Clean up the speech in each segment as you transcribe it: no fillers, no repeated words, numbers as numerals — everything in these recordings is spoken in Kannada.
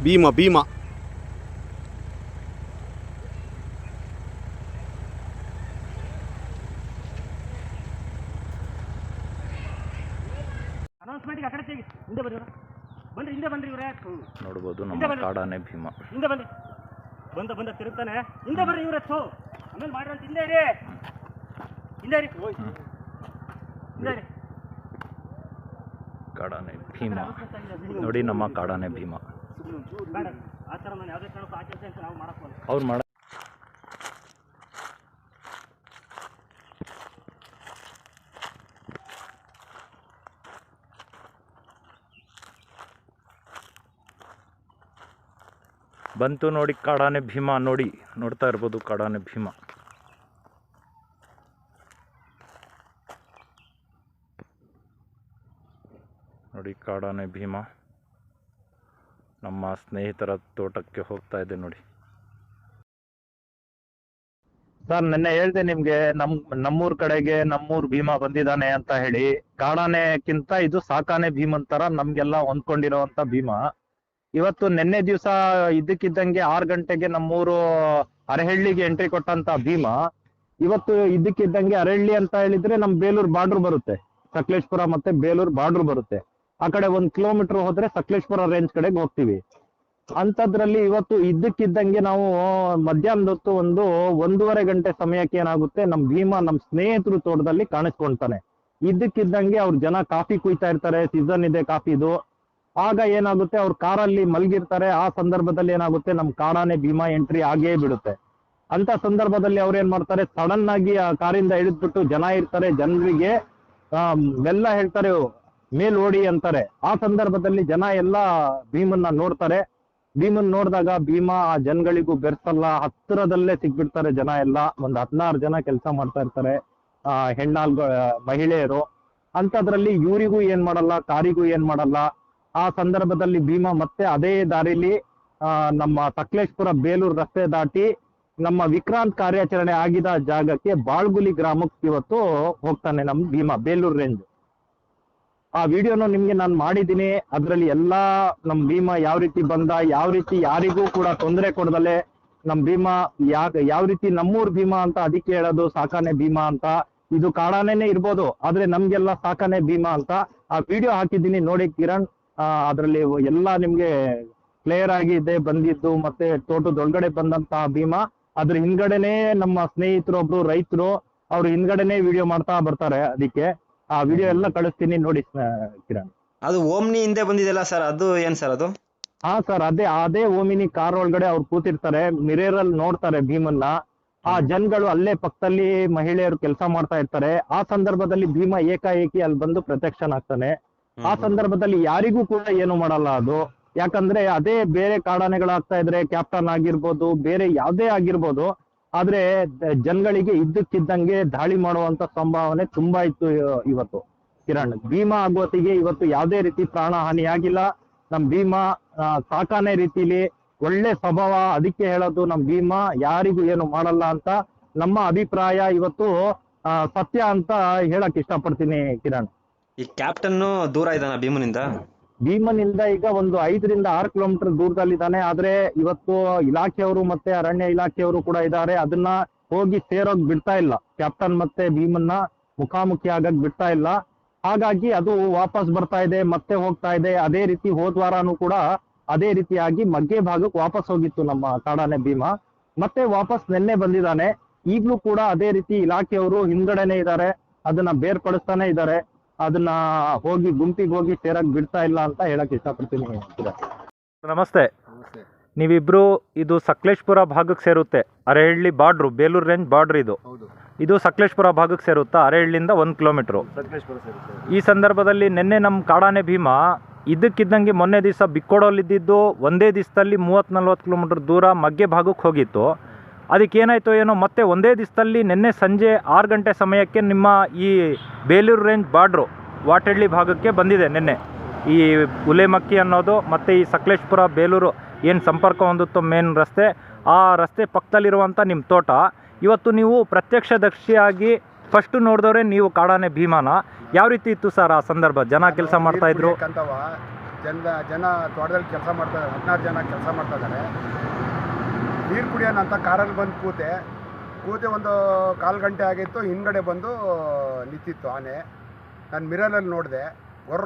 ಭೀಮ ಭೀಮ ಅನೌನ್ಸ್ಮೆಂಟ್ಗೆ ಆ ಕಡೆ ತೆಗಿ. ಹಿಂದೆ ಬರ್ರಿ ಬನ್ರಿ, ಹಿಂದೆ ಬನ್ರಿ ಇವರೇ. ನೋಡ್ಬೋದು ನಮ್ಮ ಕಾಡಾನೆ ಭೀಮ. ಹಿಂದೆ ಬನ್ನಿ, ಬಂದ ತಿರುಗ್ತಾನೆ. ಹಿಂದೆ ಬರ್ರಿ ಇವರೇ. ಆಮೇಲೆ ಮಾಡ್ರಿ ಅಂತ ಹಿಂದೆ ಇರಿ, ಹಿಂದೆ ಇರಿ, ಹಿಂದೆ ಇರಿ. ಕಾಡಾನೆ ಭೀಮ ನೋಡಿ, ನಮ್ಮ ಕಾಡಾನೆ ಭೀಮ. ಬೇಡ ಆ ಥರ ನಾನು ಯಾವುದೇ ಕಾರಣಕ್ಕೂ ಆಚರಿಸಿ ಅಂತ ನಾವು ಮಾಡಕ್ಕೆ ಅವ್ರು ಮಾಡ ಬಂತು ನೋಡಿ ಕಾಡಾನೆ ಭೀಮ. ನೋಡ್ತಾ ಇರ್ಬೋದು ಕಾಡಾನೆ ಭೀಮ. ನೋಡಿ ಕಾಡಾನೆ ಭೀಮ ನಮ್ಮ ಸ್ನೇಹಿತರ ತೋಟಕ್ಕೆ ಹೋಗ್ತಾ ಇದೆ ನೋಡಿ. ಸರ್ ನಿನ್ನೆ ಹೇಳ್ದೆ ನಿಮ್ಗೆ ನಮ್ಮೂರ್ ಕಡೆಗೆ ನಮ್ಮೂರ್ ಭೀಮ ಬಂದಿದ್ದಾನೆ ಅಂತ ಹೇಳಿ. ಕಾಡಾನೆಕ್ಕಿಂತ ಇದು ಸಾಕಾನೆ ಭೀಮನ್ ತರ ನಮ್ಗೆಲ್ಲ ಹೊಂದ್ಕೊಂಡಿರೋಂತ ಭೀಮ. ಇವತ್ತು ನಿನ್ನೆ ದಿವಸ ಇದ್ದಕ್ಕಿದ್ದಂಗೆ 6 ಗಂಟೆಗೆ ನಮ್ಮೂರು ಅರಹಳ್ಳಿಗೆ ಎಂಟ್ರಿ ಕೊಟ್ಟಂತ ಭೀಮ ಇವತ್ತು ಇದ್ದಕ್ಕಿದ್ದಂಗೆ ಅರಹಳ್ಳಿ ಅಂತ ಹೇಳಿದ್ರೆ ನಮ್ ಬೇಲೂರು ಬಾರ್ಡರ್ ಬರುತ್ತೆ, ಸಕಲೇಶ್ಪುರ ಮತ್ತೆ ಬೇಲೂರು ಬಾರ್ಡರ್ ಬರುತ್ತೆ. ಆ ಕಡೆ 1 ಕಿಲೋಮೀಟರ್ ಹೋದ್ರೆ ಸಕಲೇಶ್ಪುರ ರೇಂಜ್ ಕಡೆಗೆ ಹೋಗ್ತೀವಿ. ಅಂತದ್ರಲ್ಲಿ ಇವತ್ತು ಇದ್ದಕ್ಕಿದ್ದಂಗೆ ನಾವು ಮಧ್ಯಾಹ್ನದ ಹೊತ್ತು 1:30 ಗಂಟೆ ಸಮಯಕ್ಕೆ ಏನಾಗುತ್ತೆ, ನಮ್ ಭೀಮ ನಮ್ ಸ್ನೇಹಿತರು ತೋಟದಲ್ಲಿ ಕಾಣಿಸ್ಕೊಂತಾನೆ. ಇದ್ದಕ್ಕಿದ್ದಂಗೆ ಅವ್ರ ಜನ ಕಾಫಿ ಕುಯ್ತಾ ಇರ್ತಾರೆ, ಸೀಸನ್ ಇದೆ ಕಾಫಿದು. ಆಗ ಏನಾಗುತ್ತೆ, ಅವ್ರ ಕಾರಲ್ಲಿ ಮಲಗಿರ್ತಾರೆ. ಆ ಸಂದರ್ಭದಲ್ಲಿ ಏನಾಗುತ್ತೆ, ನಮ್ ಕಾಡಾನೆ ಭೀಮ ಎಂಟ್ರಿ ಆಗೇ ಬಿಡುತ್ತೆ. ಅಂತ ಸಂದರ್ಭದಲ್ಲಿ ಅವ್ರು ಏನ್ ಮಾಡ್ತಾರೆ, ಸಡನ್ ಆಗಿ ಆ ಕಾರಿಂದ ಇಳಿದ್ಬಿಟ್ಟು ಜನ ಇರ್ತಾರೆ, ಜನರಿಗೆ ಎಲ್ಲ ಹೇಳ್ತಾರೆ ಮೇಲ್ ಓಡಿ ಅಂತಾರೆ. ಆ ಸಂದರ್ಭದಲ್ಲಿ ಜನ ಎಲ್ಲ ಭೀಮನ್ನ ನೋಡ್ತಾರೆ. ಭೀಮನ್ ನೋಡಿದಾಗ ಭೀಮ ಆ ಜನಗಳಿಗೂ ಬೆರ್ಸಲ್ಲ, ಹತ್ತಿರದಲ್ಲೇ ಸಿಗ್ಬಿಡ್ತಾರೆ ಜನ ಎಲ್ಲ. 16 ಜನ ಕೆಲಸ ಮಾಡ್ತಾ ಇರ್ತಾರೆ, ಮಹಿಳೆಯರು. ಅಂತದ್ರಲ್ಲಿ ಇವರಿಗೂ ಏನ್ ಮಾಡಲ್ಲ, ಕಾರಿಗೂ ಏನ್ ಮಾಡಲ್ಲ. ಆ ಸಂದರ್ಭದಲ್ಲಿ ಭೀಮ ಮತ್ತೆ ಅದೇ ದಾರಿಲಿ ನಮ್ಮ ಸಕಲೇಶ್ಪುರ ಬೇಲೂರು ರಸ್ತೆ ದಾಟಿ ನಮ್ಮ ವಿಕ್ರಾಂತ್ ಕಾರ್ಯಾಚರಣೆ ಆಗಿದ ಜಾಗಕ್ಕೆ ಬಾಳ್ಗುಲಿ ಗ್ರಾಮಕ್ಕೆ ಇವತ್ತು ಹೋಗ್ತಾನೆ ನಮ್ ಭೀಮ, ಬೇಲೂರು ರೇಂಜ್. ಆ ವಿಡಿಯೋನು ನಿಮ್ಗೆ ನಾನು ಮಾಡಿದ್ದೀನಿ. ಅದ್ರಲ್ಲಿ ಎಲ್ಲಾ ನಮ್ ಭೀಮ ಯಾವ ರೀತಿ ಬಂದ, ಯಾವ ರೀತಿ ಯಾರಿಗೂ ಕೂಡ ತೊಂದರೆ ಕೊಡದಲೆ ನಮ್ ಭೀಮ ಯಾವ ರೀತಿ ನಮ್ಮೂರ್ ಭೀಮ ಅಂತ ಅದಕ್ಕೆ ಹೇಳೋದು ಸಾಕಾನೆ ಭೀಮ ಅಂತ. ಇದು ಕಾಡಾನೇನೆ ಇರ್ಬೋದು, ಆದ್ರೆ ನಮ್ಗೆಲ್ಲ ಸಾಕಾನೆ ಭೀಮ ಅಂತ ಆ ವಿಡಿಯೋ ಹಾಕಿದ್ದೀನಿ ನೋಡಿ ಕಿರಣ್. ಅದ್ರಲ್ಲಿ ಎಲ್ಲಾ ನಿಮ್ಗೆ ಕ್ಲಿಯರ್ ಆಗಿ ಇದೆ ಬಂದಿದ್ದು. ಮತ್ತೆ ತೋಟದೊಳಗಡೆ ಬಂದಂತಹ ಭೀಮ, ಅದ್ರ ಹಿಂದ್ಗಡೆನೆ ನಮ್ಮ ಸ್ನೇಹಿತರು ಒಬ್ರು ರೈತರು, ಅವ್ರು ಹಿಂದ್ಗಡೆನೆ ವಿಡಿಯೋ ಮಾಡ್ತಾ ಬರ್ತಾರೆ. ಅದಕ್ಕೆ ಆ ವಿಡಿಯೋ ಎಲ್ಲ ಕಳಿಸ್ತೀನಿ ನೋಡಿ ಕಿರಣ್. ಅದು ಓಮ್ನಿ ಹಿಂದೆ ಬಂದಿದೆಯಲ್ಲ ಸರ್, ಅದು ಏನ್ ಸರ್ ಅದು? ಹಾ ಸರ್, ಅದೇ ಓಮಿನಿ ಕಾರ್ ಒಳಗಡೆ ಅವ್ರು ಕೂತಿರ್ತಾರೆ, ಮಿರರ್ ನೋಡ್ತಾರೆ ಭೀಮನ್ನ. ಆ ಜನಗಳು ಅಲ್ಲೇ ಪಕ್ಕದಲ್ಲಿ ಮಹಿಳೆಯರು ಕೆಲಸ ಮಾಡ್ತಾ ಇರ್ತಾರೆ. ಆ ಸಂದರ್ಭದಲ್ಲಿ ಭೀಮ ಏಕಾಏಕಿ ಅಲ್ಲಿ ಬಂದು ಪ್ರತ್ಯಕ್ಷನಾಗ್ತಾನೆ. ಆ ಸಂದರ್ಭದಲ್ಲಿ ಯಾರಿಗೂ ಕೂಡ ಏನು ಮಾಡಲ್ಲ ಅದು. ಯಾಕಂದ್ರೆ ಅದೇ ಬೇರೆ ಕಾಡಾನೆಗಳಾಗ್ತಾ ಇದ್ರೆ, ಕ್ಯಾಪ್ಟನ್ ಆಗಿರ್ಬೋದು, ಬೇರೆ ಯಾವ್ದೇ ಆಗಿರ್ಬೋದು, ಆದ್ರೆ ಜನಗಳಿಗೆ ಇದ್ದಕ್ಕಿದ್ದಂಗೆ ದಾಳಿ ಮಾಡುವಂತ ಸಂಭಾವನೆ ತುಂಬಾ ಇತ್ತು ಇವತ್ತು ಕಿರಣ್. ಭೀಮ ಆಗೋತಿಗೆ ಇವತ್ತು ಯಾವುದೇ ರೀತಿ ಪ್ರಾಣ ಹಾನಿ ಆಗಿಲ್ಲ. ನಮ್ ಭೀಮ ಸಾಕಾನೆ ರೀತಿಲಿ ಒಳ್ಳೆ ಸ್ವಭಾವ. ಅದಕ್ಕೆ ಹೇಳೋದು ನಮ್ ಭೀಮ ಯಾರಿಗೂ ಏನು ಮಾಡಲ್ಲ ಅಂತ ನಮ್ಮ ಅಭಿಪ್ರಾಯ. ಇವತ್ತು ಸತ್ಯ ಅಂತ ಹೇಳಕ್ ಇಷ್ಟಪಡ್ತೀನಿ ಕಿರಣ್. ಈ ಕ್ಯಾಪ್ಟನ್ ದೂರ ಇದ್ದಾನ ಭೀಮನಿಂದ ಈಗ ಒಂದು 5 ರಿಂದ 6 ಕಿಲೋಮೀಟರ್ ದೂರದಲ್ಲಿದ್ದಾನೆ. ಆದ್ರೆ ಇವತ್ತು ಇಲಾಖೆಯವರು ಮತ್ತೆ ಅರಣ್ಯ ಇಲಾಖೆಯವರು ಕೂಡ ಇದ್ದಾರೆ. ಅದನ್ನ ಹೋಗಿ ಸೇರೋಗ್ ಬಿಡ್ತಾ ಇಲ್ಲ, ಕ್ಯಾಪ್ಟನ್ ಮತ್ತೆ ಭೀಮನ್ನ ಮುಖಾಮುಖಿ ಆಗಕ್ ಬಿಡ್ತಾ ಇಲ್ಲ. ಹಾಗಾಗಿ ಅದು ವಾಪಸ್ ಬರ್ತಾ ಇದೆ, ಮತ್ತೆ ಹೋಗ್ತಾ ಇದೆ. ಅದೇ ರೀತಿ ಹೋದ್ವಾರನೂ ಕೂಡ ಅದೇ ರೀತಿಯಾಗಿ ಮಗ್ಗೆ ಭಾಗಕ್ಕೆ ವಾಪಸ್ ಹೋಗಿತ್ತು ನಮ್ಮ ಕಾಡಾನೆ ಭೀಮ. ಮತ್ತೆ ವಾಪಸ್ ನಿನ್ನೆ ಬಂದಿದ್ದಾನೆ. ಈಗ್ಲೂ ಕೂಡ ಅದೇ ರೀತಿ ಇಲಾಖೆಯವರು ಹಿಂದ್ಗಡೆನೆ ಇದ್ದಾರೆ, ಅದನ್ನ ಬೇರ್ಪಡಿಸ್ತಾನೆ ಇದ್ದಾರೆ. ಅದನ್ನ ಹೋಗಿ ಗುಂಪಿಗೆ ಹೋಗಿ ಸೇರಕ್ ಬಿಡ್ತಾ ಇಲ್ಲ ಅಂತ ಹೇಳಕ್ ಇಷ್ಟಪಡ್ತೀನಿ. ನಮಸ್ತೆ. ನೀವಿಬ್ರು ಇದು ಸಕಲೇಶ್ಪುರ ಭಾಗಕ್ಕೆ ಸೇರುತ್ತೆ, Arahalli border, Belur range border ಇದು ಸಕಲೇಶ್ಪುರ ಭಾಗಕ್ಕೆ ಸೇರುತ್ತಾ? ಅರಹಳ್ಳಿಯಿಂದ 1 ಕಿಲೋಮೀಟ್ರು. ಈ ಸಂದರ್ಭದಲ್ಲಿ ನಿನ್ನೆ ನಮ್ಮ ಕಾಡಾನೆ ಭೀಮ ಇದ್ದಕ್ಕಿದ್ದಂಗೆ ಮೊನ್ನೆ ದಿವಸ ಬಿಕ್ಕೋಡಲ್ಲಿದ್ದು ಒಂದೇ ದಿವಸದಲ್ಲಿ 30-40 ಕಿಲೋಮೀಟರ್ ದೂರ ಮಗ್ಗೆ ಭಾಗಕ್ಕೆ ಹೋಗಿತ್ತು. ಅದಕ್ಕೇನಾಯಿತು ಏನೋ, ಮತ್ತೆ ಒಂದೇ ದಿವಸದಲ್ಲಿ ನಿನ್ನೆ ಸಂಜೆ 6 ಗಂಟೆ ಸಮಯಕ್ಕೆ ನಿಮ್ಮ ಈ ಬೇಲೂರು ರೇಂಜ್ ಬಾರ್ಡ್ರು ವಾಟಹಳ್ಳಿ ಭಾಗಕ್ಕೆ ಬಂದಿದೆ. ನಿನ್ನೆ ಈ ಉಲೇಮಕ್ಕಿ ಅನ್ನೋದು ಮತ್ತು ಈ ಸಕಲೇಶ್ಪುರ ಬೇಲೂರು ಏನು ಸಂಪರ್ಕ ಹೊಂದುತ್ತೋ ಮೇನ್ ರಸ್ತೆ, ಆ ರಸ್ತೆ ಪಕ್ಕದಲ್ಲಿರುವಂಥ ನಿಮ್ಮ ತೋಟ ಇವತ್ತು ನೀವು ಪ್ರತ್ಯಕ್ಷದರ್ಶಿಯಾಗಿ ಫಸ್ಟ್ ನೋಡಿದವ್ರೆ ನೀವು ಕಾಡಾನೆ ಭೀಮನ. ಯಾವ ರೀತಿ ಇತ್ತು ಸರ್ ಆ ಸಂದರ್ಭ? ಜನ ಕೆಲಸ ಮಾಡ್ತಾಯಿದ್ರು. ಜನ ತೋಟದಲ್ಲಿ ಕೆಲಸ ಮಾಡ್ತಾರೆ, 16 ಜನ ಕೆಲಸ ಮಾಡ್ತಾ ಇದ್ದಾರೆ. ನೀರು ಕುಡಿಯೋಣ ಅಂತ ಕಾರಲ್ಲಿ ಬಂದು ಕೂತೆ ಒಂದು 1/4 ಗಂಟೆ ಆಗಿತ್ತು. ಹಿಂದ್ಗಡೆ ಬಂದು ನಿಂತಿತ್ತು ಆನೆ. ನಾನು ಮಿರರಲ್ಲಿ ನೋಡಿದೆ,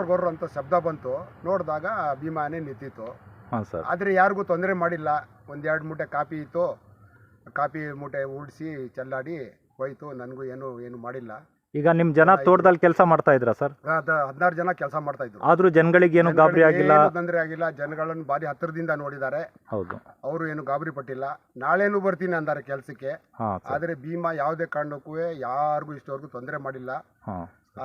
ಗೊರ್ರ ಅಂತ ಶಬ್ದ ಬಂತು. ನೋಡಿದಾಗ ಭೀಮಾ ಆನೆ ನಿಂತಿತ್ತು. ಹಾಂ ಸರ್. ಆದರೆ ಯಾರಿಗೂ ತೊಂದರೆ ಮಾಡಿಲ್ಲ. 1-2 ಮೂಟೆ ಕಾಫಿ ಇತ್ತು, ಕಾಫಿ ಮೂಟೆ ಉಡಿಸಿ ಚೆಲ್ಲಾಡಿ ಹೋಯ್ತು. ನನಗೂ ಏನು ಮಾಡಿಲ್ಲ. ಈಗ ನಿಮ್ಮ ಜನ ತೋಟದಲ್ಲಿ ಕೆಲಸ ಮಾಡ್ತಾ ಇದ್ರಾ ಸರ್? 16 ಜನ ಕೆಲಸ ಮಾಡ್ತಾ ಇದ್ರು. ಆದ್ರೂ ಜನಗಳಿಗೆ ಏನು ಗಾಬರಿ ಆಗಿಲ್ಲ? ತೊಂದರೆ ಆಗಿಲ್ಲ. ಜನಗಳನ್ನು ಭಾರಿ ಹತ್ತಿರದಿಂದ ನೋಡಿದ್ದಾರೆ. ಹೌದು. ಅವರು ಏನು ಗಾಬರಿ ಪಟ್ಟಿಲ್ಲ. ನಾಳೆನೂ ಬರ್ತೀನಿ ಅಂದಾರೆ ಕೆಲಸಕ್ಕೆ. ಆದರೆ ಭೀಮಾ ಯಾವುದೇ ಕಾರಣಕ್ಕೂ ಯಾರಿಗೂ ಇಷ್ಟವರೆಗೂ ತೊಂದರೆ ಮಾಡಿಲ್ಲ.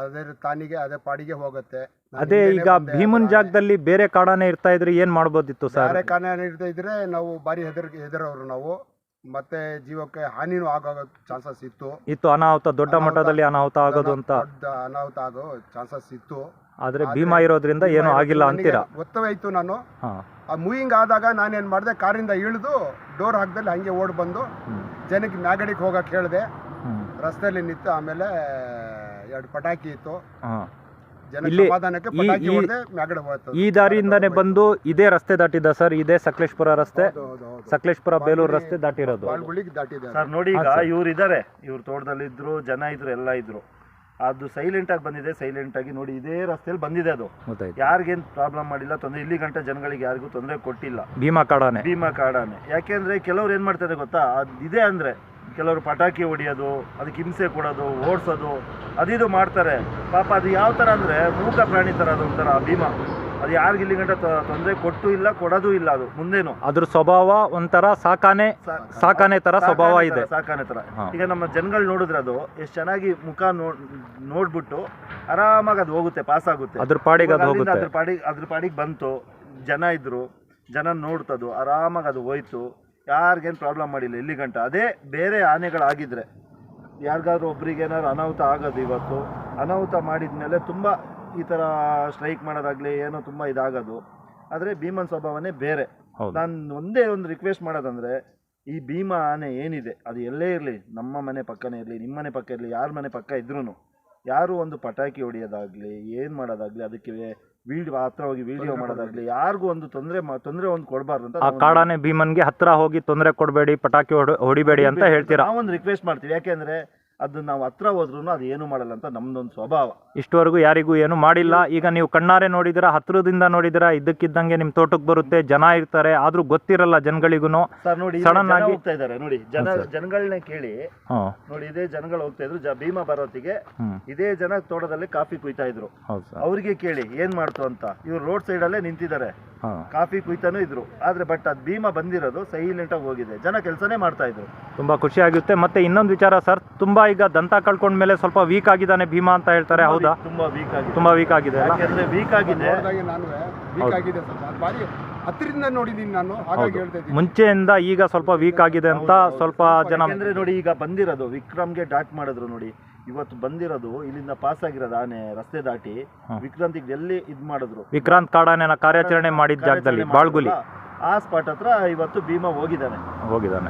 ಅದೇ ತಾನಿಗೆ ಅದೇ ಪಾಡಿಗೆ ಹೋಗುತ್ತೆ. ಅದೇ ಈಗ ಭೀಮನ್ ಜಾಗದಲ್ಲಿ ಬೇರೆ ಕಾಡಾನೆ ಇರ್ತಾ ಇದ್ರೆ ಏನ್ ಮಾಡ್ಬೋದಿತ್ತು ಸರ್? ಬೇರೆ ಕಾಡಾನೆ ಇರ್ತಾ ಇದ್ರೆ ನಾವು ಭಾರಿ ಹೆದರೋರು ನಾವು. ಮತ್ತೆ ಜೀವಕ್ಕೆ ಹಾನಿನೂ ಆಗೋ ಚಾನ್ಸಸ್ ಇತ್ತು. ಅನಾಹುತ, ದೊಡ್ಡ ಮಟ್ಟದಲ್ಲಿ ಅನಾಹುತ ಆಗೋದು ಅಂತ. ದೊಡ್ಡ ಅನಾಹುತ ಆಗೋ ಚಾನ್ಸಸ್ ಇತ್ತು. ಆದ್ರೆ ಭೀಮಾ ಇರೋದ್ರಿಂದ ಏನು ಆಗಿಲ್ಲ ಅಂತೀರಾ? ಗೊತ್ತಾಯ್ತು. ನಾನು ಆ ಮೂವಿಂಗ್ ಆದಾಗ ನಾನೇನ್ ಮಾಡಿದೆ, ಕಾರಿಂದ ಇಳಿದು ಡೋರ್ ಹಾಕದಲ್ಲಿ ಹಂಗೆ ಓಡ್ ಬಂದು ಜನಕ್ಕೆ ಮ್ಯಾಗಡಿಗೆ ಹೋಗಕ್ಕೆ ಹೇಳಿದೆ. ರಸ್ತೆಯಲ್ಲಿ ನಿಂತು ಆಮೇಲೆ 2 ಪಟಾಕಿ ಇತ್ತು. ಈ ದಾರಿಯಿಂದಾನೆ ಬಂದು ಇದೇ ರಸ್ತೆ ದಾಟಿದ ಸರ್? ಇದೇ ಸಕಲೇಶ್ಪುರ ರಸ್ತೆ, ಸಕಲೇಶ್ಪುರ ಬೇಲೂರು ರಸ್ತೆ ದಾಟಿರೋದು ಸರ್. ನೋಡಿ, ಈಗ ಇವ್ರು ಇದಾರೆ, ಇವ್ರ ತೋಟದಲ್ಲಿ ಇದ್ರು, ಜನ ಇದ್ರು, ಎಲ್ಲ ಇದ್ರು. ಅದು ಸೈಲೆಂಟ್ ಆಗಿ ಬಂದಿದೆ. ಸೈಲೆಂಟ್ ಆಗಿ ನೋಡಿ ಇದೇ ರಸ್ತೆಯಲ್ಲಿ ಬಂದಿದೆ. ಅದು ಯಾರಿಗೇನು ಪ್ರಾಬ್ಲಮ್ ಮಾಡಿಲ್ಲ, ತೊಂದರೆ ಇಲ್ಲಿ ಗಂಟೆ ಜನಗಳಿಗೆ ಯಾರಿಗೂ ತೊಂದರೆ ಕೊಟ್ಟಿಲ್ಲ. ಭೀಮಾ ಕಾಡಾನೆ ಯಾಕೆಂದ್ರೆ ಕೆಲವ್ರು ಏನ್ ಮಾಡ್ತಾರೆ ಗೊತ್ತಾ, ಅದಿದೆ ಅಂದ್ರೆ ಕೆಲವರು ಪಟಾಕಿ ಹೊಡಿಯೋದು, ಅದಕ್ಕೆ ಹಿಂಸೆ ಕೊಡೋದು, ಓಡಿಸೋದು, ಅದಿದು ಮಾಡ್ತಾರೆ. ಪಾಪ ಅದು ಯಾವ ಥರ ಅಂದರೆ ಮೂಕ ಪ್ರಾಣಿ ಥರ, ಅದೊಂಥರ ಭೀಮಾ. ಅದು ಯಾರಿಗೂ ಇಲ್ಲಿ ಗಂಟೆ ತೊಂದರೆ ಕೊಟ್ಟು ಇಲ್ಲ, ಕೊಡೋದು ಇಲ್ಲ. ಅದು ಮುಂದೇನು ಅದ್ರ ಸ್ವಭಾವ ಒಂಥರ ಸಾಕಾನೆ ತರ ಸ್ವಭಾವ ಇದೆ. ಸಾಕಾನೆ ತರ. ಈಗ ನಮ್ಮ ಜನಗಳು ನೋಡಿದ್ರೆ ಅದು ಎಷ್ಟು ಚೆನ್ನಾಗಿ ಮುಖ ನೋಡ್ಬಿಟ್ಟು ಆರಾಮಾಗಿ ಅದು ಹೋಗುತ್ತೆ, ಪಾಸ್ ಆಗುತ್ತೆ. ಅದ್ರ ಪಾಡಿಗೆ ಬಂತು. ಜನ ಇದ್ರು, ಜನ ನೋಡ್ತದು, ಆರಾಮಾಗಿ ಅದು ಹೋಯ್ತು. ಯಾರಿಗೇನು ಪ್ರಾಬ್ಲಮ್ ಮಾಡಿಲ್ಲ ಇಲ್ಲಿ ಗಂಟ. ಅದೇ ಬೇರೆ ಆನೆಗಳಾಗಿದ್ರೆ ಯಾರಿಗಾದ್ರೂ ಒಬ್ರಿಗೆ ಏನಾದ್ರು ಅನಾಹುತ ಆಗೋದು. ಇವತ್ತು ಅನಾಹುತ ಮಾಡಿದ ಮೇಲೆ ತುಂಬ ಈ ಥರ ಸ್ಟ್ರೈಕ್ ಮಾಡೋದಾಗಲಿ ಏನೋ ತುಂಬ ಇದಾಗೋದು. ಆದರೆ ಭೀಮನ್ ಸ್ವಭಾವನೇ ಬೇರೆ. ನಾನು ಒಂದೇ ಒಂದು ರಿಕ್ವೆಸ್ಟ್ ಮಾಡೋದಂದರೆ, ಈ ಭೀಮಾ ಆನೆ ಏನಿದೆ ಅದು ಎಲ್ಲೇ ಇರಲಿ, ನಮ್ಮ ಮನೆ ಪಕ್ಕನೇ ಇರಲಿ, ನಿಮ್ಮ ಮನೆ ಪಕ್ಕ ಇರಲಿ, ಯಾರ ಮನೆ ಪಕ್ಕ ಇದ್ರೂ ಯಾರು ಒಂದು ಪಟಾಕಿ ಹೊಡಿಯೋದಾಗಲಿ ಏನು ಮಾಡೋದಾಗಲಿ, ಅದಕ್ಕೆ ಹತ್ರ ಹೋಗಿ ವಿಡಿಯೋ ಮಾಡೋದಾಗ್ಲಿ, ಯಾರಿಗೂ ಒಂದು ತೊಂದರೆ ಒಂದು ಕೊಡಬಾರ್ದು ಅಂತ. ಆ ಕಾಡಾನೆ ಭೀಮನ್ಗೆ ಹತ್ರ ಹೋಗಿ ತೊಂದರೆ ಕೊಡಬೇಡಿ, ಪಟಾಕಿ ಹೊಡಿಬೇಡಿ ಅಂತ ಹೇಳ್ತೀರಾ? ನಾವೊಂದು ರಿಕ್ವೆಸ್ಟ್ ಮಾಡ್ತೀವಿ. ಯಾಕೆಂದ್ರೆ ಅದು ನಾವು ಹತ್ರ ಹೋದ್ರೂ ಅದು ಏನು ಮಾಡಲ್ಲ ಅಂತ ನಮ್ದೊಂದು ಸ್ವಭಾವ. ಇಷ್ಟವರೆಗೂ ಯಾರಿಗೂ ಏನು ಮಾಡಿಲ್ಲ. ಈಗ ನೀವು ಕಣ್ಣಾರೆ ನೋಡಿದಿರಾ, ಹತ್ರದಿಂದ ನೋಡಿದಿರಾ, ಇದ್ದಕ್ಕಿದ್ದಂಗೆ ನಿಮ್ ತೋಟಕ್ಕೆ ಬರುತ್ತೆ, ಜನ ಇರ್ತಾರೆ, ಆದ್ರೂ ಗೊತ್ತಿರಲ್ಲ ಜನಗಳಿಗೂ. ಸರ್ ನೋಡಿ, ಸಡನ್ ಆಗಿ ಹೋಗ್ತಾ ಇದಾರೆ ನೋಡಿ, ಜನಗಳನ್ನ ಕೇಳಿ ನೋಡಿ. ಇದೇ ಜನಗಳು ಹೋಗ್ತಾ ಇದ್ರು ಭೀಮಾ ಬರೋತ್ತಿಗೆ. ಇದೇ ಜನ ತೋಟದಲ್ಲಿ ಕಾಫಿ ಕುಯ್ತಾ ಇದ್ರು. ಅವ್ರಿಗೆ ಕೇಳಿ ಏನ್ ಮಾಡ್ತು ಅಂತ. ಇವ್ರು ರೋಡ್ ಸೈಡ್ ಅಲ್ಲೇ ನಿಂತಿದ್ದಾರೆ, ಕಾಫಿ ಕುಯ್ತಾನೂ ಇದ್ರು. ಆದ್ರೆ ಬಟ್ ಅದ್ ಭೀಮಾ ಬಂದಿರೋದು ಸೈಲೆಂಟ್ ಆಗಿ ಹೋಗಿದೆ. ಜನ ಕೆಲಸನೇ ಮಾಡ್ತಾ ಇದ್ರು. ತುಂಬಾ ಖುಷಿ ಆಗುತ್ತೆ. ಮತ್ತೆ ಇನ್ನೊಂದು ವಿಚಾರ ಸರ್, ತುಂಬಾ ಈಗ ದಂತ ಕಳ್ಕೊಂಡ್ಮೇಲೆ ಸ್ವಲ್ಪ ವೀಕ್ ಆಗಿದ್ದಾನೆ ಭೀಮಾ ಅಂತ ಹೇಳ್ತಾರೆ. ಹೌದಾ? ತುಂಬಾ ವೀಕ್ ಆಗಿದೆ. ಯಾಕೆಂದ್ರೆ ವೀಕ್ ಆಗಿದೆ, ಹತ್ತಿರದಿಂದ ನೋಡಿದೀನಿ ನಾನು, ಹಾಗಾಗಿ ಹೇಳ್ತಾ ಇದ್ದೀನಿ. ಮುಂಚೆಯಿಂದ ಈಗ ಸ್ವಲ್ಪ ವೀಕ್ ಆಗಿದೆ ಅಂತ ಸ್ವಲ್ಪ ಜನ. ಅಂದ್ರೆ ನೋಡಿ, ಈಗ ಬಂದಿರೋದು ವಿಕ್ರಮ್ಗೆ ಡಾಟ್ ಮಾಡಿದ್ರು ನೋಡಿ. ಇವತ್ತು ಬಂದಿರೋದು ಇಲ್ಲಿಂದ ಪಾಸ್ ಆಗಿರೋದು ಆನೆ ರಸ್ತೆ ದಾಟಿ ವಿಕ್ರಾಂತಿಗೆ ಎಲ್ಲಿ ಇದ್ ಮಾಡಿದ್ರು, ವಿಕ್ರಾಂತ್ ಕಾಡಾನೆನ ಕಾರ್ಯಾಚರಣೆ ಮಾಡಿದ ಜಾಗದಲ್ಲಿ ಬಾಳ್ಗುಲಿ ಆ ಸ್ಪಾಟ್ ಹತ್ರ ಇವತ್ತು ಭೀಮಾ ಹೋಗಿದ್ದಾನೆ.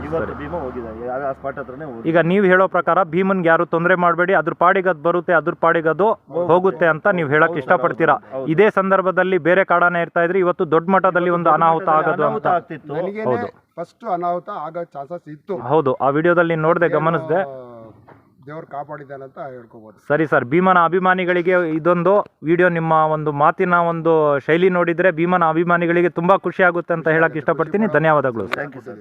ಇವತ್ತು ಭೀಮಾ ಹೋಗಿದ್ದಾನೆ, ಆ ಸ್ಪಾಟ್ ಹತ್ರನೇ. ಈಗ ನೀವು ಹೇಳೋ ಪ್ರಕಾರ ಭೀಮನ್ಗೆ ಯಾರು ತೊಂದರೆ ಮಾಡಬೇಡಿ, ಅದ್ರ ಪಾಡಿಗದ್ ಬರುತ್ತೆ, ಅದ್ರ ಪಾಡಿಗದು ಹೋಗುತ್ತೆ ಅಂತ ನೀವು ಹೇಳಕ್ ಇಷ್ಟಪಡ್ತೀರಾ? ಇದೇ ಸಂದರ್ಭದಲ್ಲಿ ಬೇರೆ ಕಾಡಾನೆ ಇರ್ತಾ ಇದ್ರೆ ಇವತ್ತು ದೊಡ್ಡ ಮಟ್ಟದಲ್ಲಿ ಒಂದು ಅನಾಹುತ ಆಗೋದು ಅಂತ ಆಗ್ತಿತ್ತು. ಫಸ್ಟ್ ಅನಾಹುತ ಆಗೋ ಚಾನ್ಸಸ್ ಇತ್ತು. ಹೌದು, ಆ ವಿಡಿಯೋದಲ್ಲಿ ನೋಡಿದೆ, ಗಮನಿಸಿದೆ. ದೇವರು ಕಾಪಾಡಿದ್ದಾನೆ ಅಂತ ಹೇಳ್ಕೋಬಹುದು. ಸರಿ ಸರ್, ಭೀಮನ ಅಭಿಮಾನಿಗಳಿಗೆ ಇದೊಂದು ವಿಡಿಯೋ, ನಿಮ್ಮ ಒಂದು ಮಾತಿನ ಒಂದು ಶೈಲಿ ನೋಡಿದ್ರೆ ಭೀಮನ ಅಭಿಮಾನಿಗಳಿಗೆ ತುಂಬಾ ಖುಷಿ ಆಗುತ್ತೆ ಅಂತ ಹೇಳಕ್ ಇಷ್ಟಪಡ್ತೀನಿ. ಧನ್ಯವಾದಗಳು. Thank you sir.